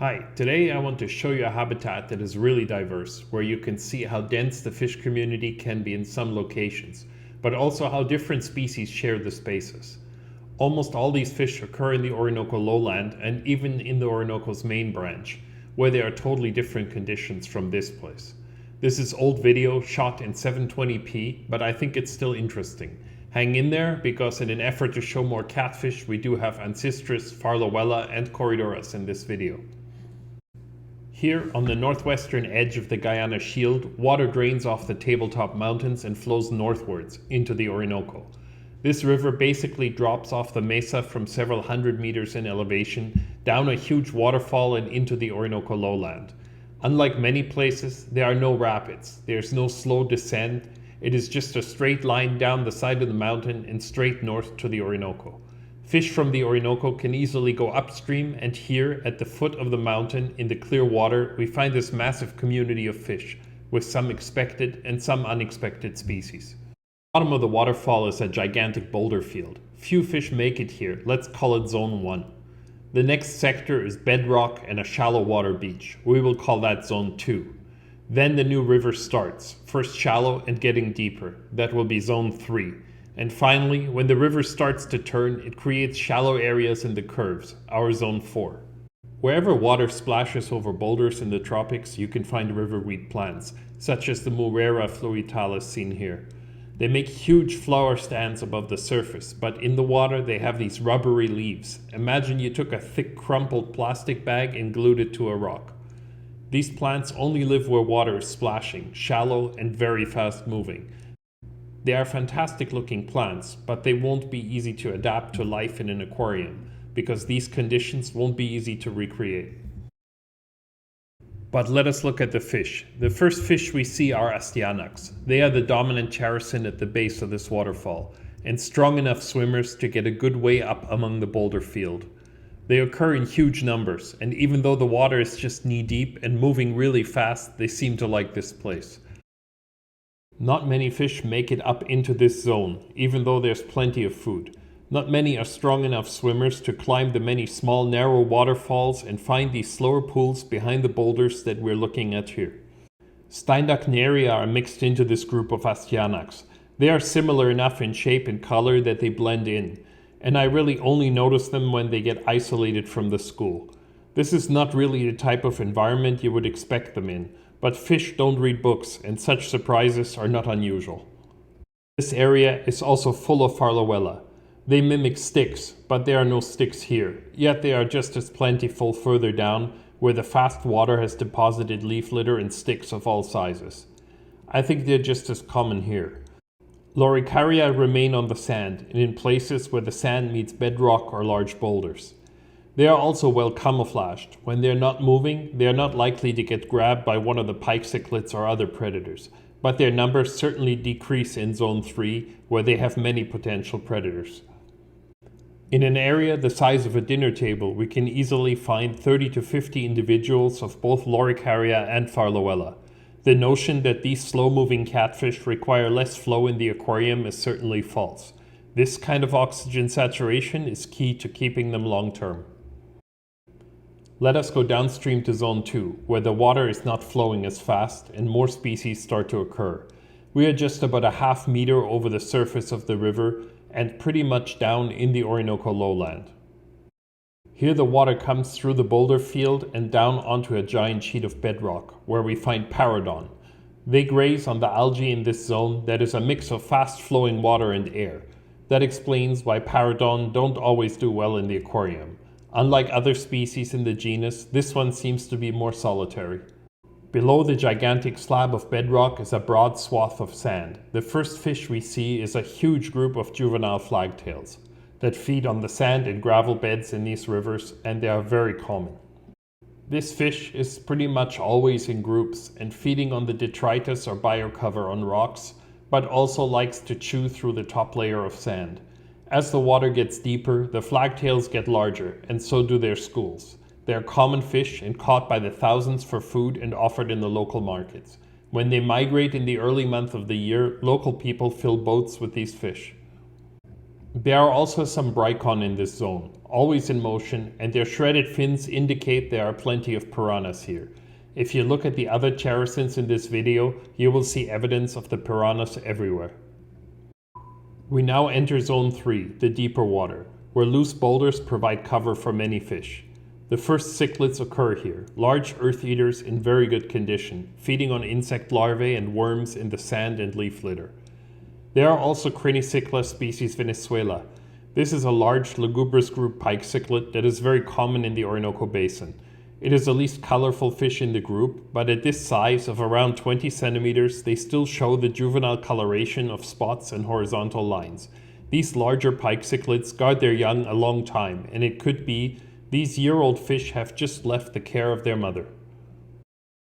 Hi, today I want to show you a habitat that is really diverse, where you can see how dense the fish community can be in some locations, but also how different species share the spaces. Almost all these fish occur in the Orinoco lowland and even in the Orinoco's main branch, where they are totally different conditions from this place. This is old video shot in 720p, but I think it's still interesting. Hang in there, because in an effort to show more catfish, we do have Ancistrus, Farlowella and Corydoras in this video. Here, on the northwestern edge of the Guiana Shield, water drains off the tabletop mountains and flows northwards into the Orinoco. This river basically drops off the mesa from several hundred meters in elevation, down a huge waterfall and into the Orinoco lowland. Unlike many places, there are no rapids, there's no slow descent, it is just a straight line down the side of the mountain and straight north to the Orinoco. Fish from the Orinoco can easily go upstream, and here, at the foot of the mountain, in the clear water, we find this massive community of fish, with some expected and some unexpected species. The bottom of the waterfall is a gigantic boulder field. Few fish make it here, let's call it Zone 1. The next sector is bedrock and a shallow water beach. We will call that Zone 2. Then the new river starts, first shallow and getting deeper. That will be Zone 3. And finally, when the river starts to turn, it creates shallow areas in the curves, our Zone 4. Wherever water splashes over boulders in the tropics, you can find riverweed plants, such as the Murrera fluitalis seen here. They make huge flower stands above the surface, but in the water they have these rubbery leaves. Imagine you took a thick crumpled plastic bag and glued it to a rock. These plants only live where water is splashing, shallow and very fast moving. They are fantastic looking plants, but they won't be easy to adapt to life in an aquarium, because these conditions won't be easy to recreate. But let us look at the fish. The first fish we see are Astyanax. They are the dominant characin at the base of this waterfall, and strong enough swimmers to get a good way up among the boulder field. They occur in huge numbers, and even though the water is just knee deep and moving really fast, they seem to like this place. Not many fish make it up into this zone, even though there's plenty of food. Not many are strong enough swimmers to climb the many small narrow waterfalls and find these slower pools behind the boulders that we're looking at here. Steindachneria are mixed into this group of Astyanax. They are similar enough in shape and color that they blend in, and I really only notice them when they get isolated from the school. This is not really the type of environment you would expect them in, but fish don't read books, and such surprises are not unusual. This area is also full of Farlowella. They mimic sticks, but there are no sticks here, yet they are just as plentiful further down, where the fast water has deposited leaf litter and sticks of all sizes. I think they're just as common here. Loricaria remain on the sand, and in places where the sand meets bedrock or large boulders. They are also well camouflaged. When they are not moving, they are not likely to get grabbed by one of the pike cichlids or other predators, but their numbers certainly decrease in Zone 3, where they have many potential predators. In an area the size of a dinner table, we can easily find 30 to 50 individuals of both Loricaria and Farlowella. The notion that these slow-moving catfish require less flow in the aquarium is certainly false. This kind of oxygen saturation is key to keeping them long-term. Let us go downstream to Zone 2, where the water is not flowing as fast and more species start to occur. We are just about a half meter over the surface of the river and pretty much down in the Orinoco lowland. Here the water comes through the boulder field and down onto a giant sheet of bedrock, where we find Parodon. They graze on the algae in this zone that is a mix of fast-flowing water and air. That explains why Parodon don't always do well in the aquarium. Unlike other species in the genus, this one seems to be more solitary. Below the gigantic slab of bedrock is a broad swath of sand. The first fish we see is a huge group of juvenile flagtails that feed on the sand and gravel beds in these rivers, and they are very common. This fish is pretty much always in groups and feeding on the detritus or biocover on rocks, but also likes to chew through the top layer of sand. As the water gets deeper, the flagtails get larger, and so do their schools. They are common fish and caught by the thousands for food and offered in the local markets. When they migrate in the early month of the year, local people fill boats with these fish. There are also some Brycon in this zone. always in motion, and their shredded fins indicate there are plenty of piranhas here. If you look at the other characins in this video, you will see evidence of the piranhas everywhere. We now enter Zone 3, the deeper water, where loose boulders provide cover for many fish. The first cichlids occur here, large earth-eaters in very good condition, feeding on insect larvae and worms in the sand and leaf litter. There are also Crenicichla species Venezuela. This is a large lugubrious group pike cichlid that is very common in the Orinoco Basin. It is the least colorful fish in the group, but at this size of around 20 centimeters, they still show the juvenile coloration of spots and horizontal lines. These larger pike cichlids guard their young a long time, and it could be these year-old fish have just left the care of their mother.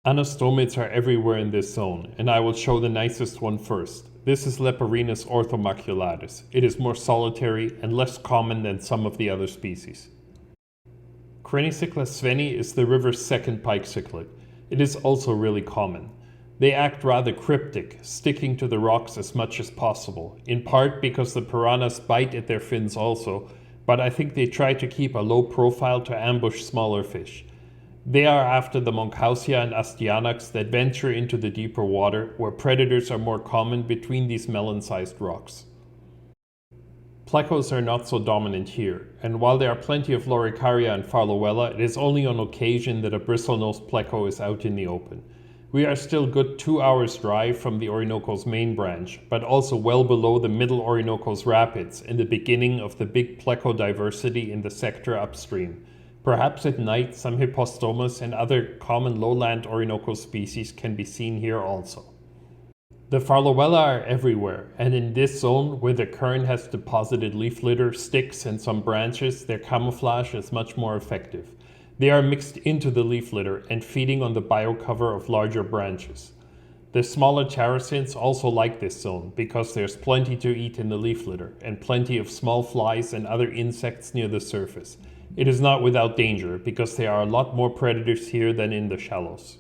Anastomids are everywhere in this zone, and I will show the nicest one first. This is Leporinus orthomaculatus. It is more solitary and less common than some of the other species. Crenicichla sveni is the river's second pike cichlid. It is also really common. They act rather cryptic, sticking to the rocks as much as possible, in part because the piranhas bite at their fins also, but I think they try to keep a low profile to ambush smaller fish. They are after the Monkhousia and Astyanax that venture into the deeper water, where predators are more common between these melon-sized rocks. Plecos are not so dominant here, and while there are plenty of Loricaria and Farlowella, it is only on occasion that a bristlenose pleco is out in the open. We are still good 2 hours drive from the Orinoco's main branch, but also well below the middle Orinoco's rapids and the beginning of the big pleco diversity in the sector upstream. Perhaps at night some Hippostomas and other common lowland Orinoco species can be seen here also. The Farlowella are everywhere, and in this zone where the current has deposited leaf litter, sticks and some branches, their camouflage is much more effective. They are mixed into the leaf litter and feeding on the biocover of larger branches. The smaller characins also like this zone because there's plenty to eat in the leaf litter and plenty of small flies and other insects near the surface. It is not without danger because there are a lot more predators here than in the shallows.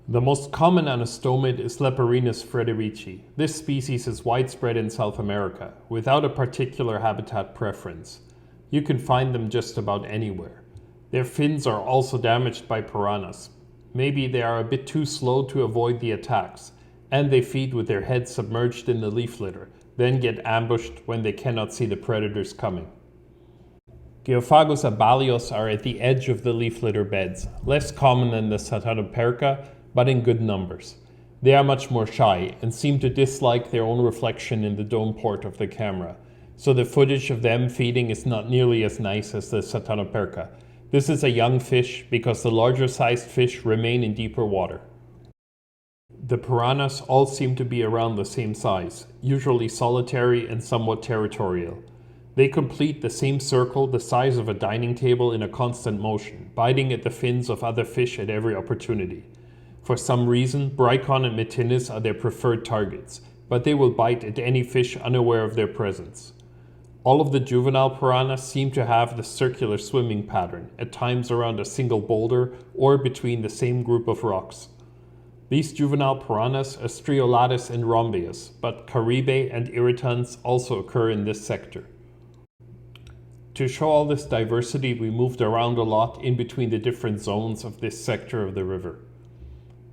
The most common anastomid is Leporinus frederici. This species is widespread in South America, without a particular habitat preference. You can find them just about anywhere. Their fins are also damaged by piranhas. Maybe they are a bit too slow to avoid the attacks, and they feed with their heads submerged in the leaf litter, then get ambushed when they cannot see the predators coming. Geophagus abalios are at the edge of the leaf litter beds, less common than the Satanoperca, but in good numbers. They are much more shy and seem to dislike their own reflection in the dome port of the camera, so the footage of them feeding is not nearly as nice as the Satanoperca. This is a young fish because the larger sized fish remain in deeper water. The piranhas all seem to be around the same size, usually solitary and somewhat territorial. They complete the same circle the size of a dining table in a constant motion, biting at the fins of other fish at every opportunity. For some reason, Brycon and Metinnis are their preferred targets, but they will bite at any fish unaware of their presence. All of the juvenile piranhas seem to have the circular swimming pattern, at times around a single boulder or between the same group of rocks. These juvenile piranhas are striolatus and rhombeus, but caribe and irritans also occur in this sector. To show all this diversity, we moved around a lot in between the different zones of this sector of the river.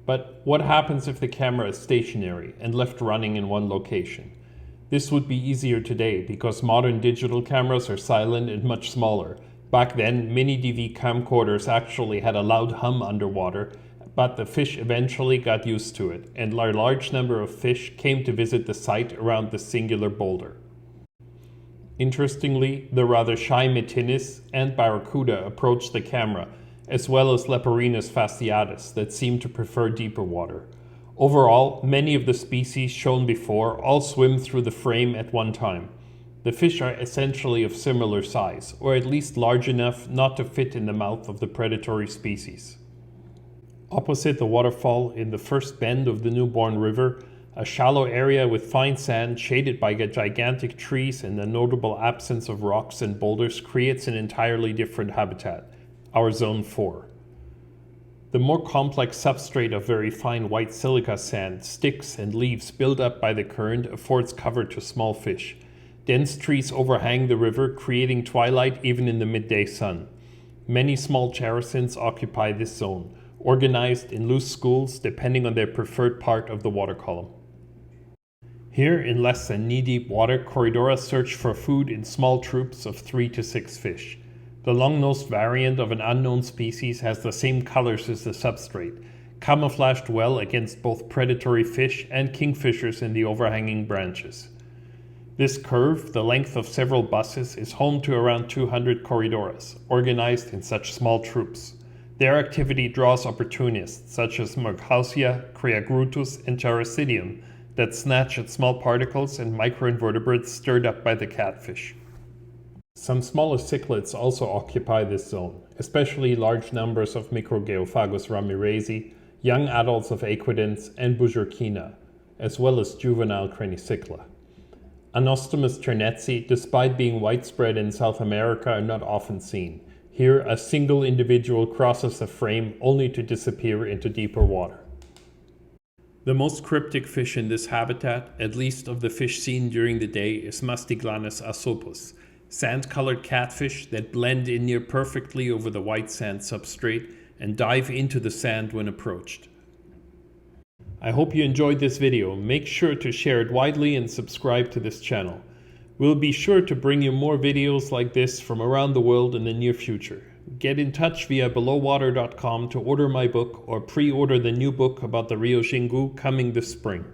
But what happens if the camera is stationary and left running in one location? This would be easier today because modern digital cameras are silent and much smaller. Back then, mini DV camcorders actually had a loud hum underwater, but the fish eventually got used to it, and a large number of fish came to visit the site around the singular boulder. Interestingly, the rather shy Metinnis and Barracuda approached the camera, as well as Leporinus fasciatus that seem to prefer deeper water. Overall, many of the species shown before all swim through the frame at one time. The fish are essentially of similar size, or at least large enough not to fit in the mouth of the predatory species. Opposite the waterfall, in the first bend of the newborn river, a shallow area with fine sand shaded by gigantic trees and a notable absence of rocks and boulders creates an entirely different habitat, our Zone 4. The more complex substrate of very fine white silica sand, sticks and leaves built up by the current affords cover to small fish. Dense trees overhang the river, creating twilight even in the midday sun. Many small characins occupy this zone, organized in loose schools depending on their preferred part of the water column. Here, in less than knee-deep water, Corydoras search for food in small troops of 3 to 6 fish. The long-nosed variant of an unknown species has the same colors as the substrate, camouflaged well against both predatory fish and kingfishers in the overhanging branches. This curve, the length of several buses, is home to around 200 Corydoras, organized in such small troops. Their activity draws opportunists such as Marcausia, Creagrutus, and Characidium that snatch at small particles and microinvertebrates stirred up by the catfish. Some smaller cichlids also occupy this zone, especially large numbers of Microgeophagus ramirezi, young adults of Aquidens and Bujerkina, as well as juvenile Crenicichla. Anostomus chernetzi, despite being widespread in South America, are not often seen. Here, a single individual crosses the frame only to disappear into deeper water. The most cryptic fish in this habitat, at least of the fish seen during the day, is Mastiglanus asopus, sand-colored catfish that blend in near perfectly over the white sand substrate and dive into the sand when approached. I hope you enjoyed this video. Make sure to share it widely and subscribe to this channel. We'll be sure to bring you more videos like this from around the world in the near future. Get in touch via belowwater.com to order my book or pre-order the new book about the Rio Xingu coming this spring.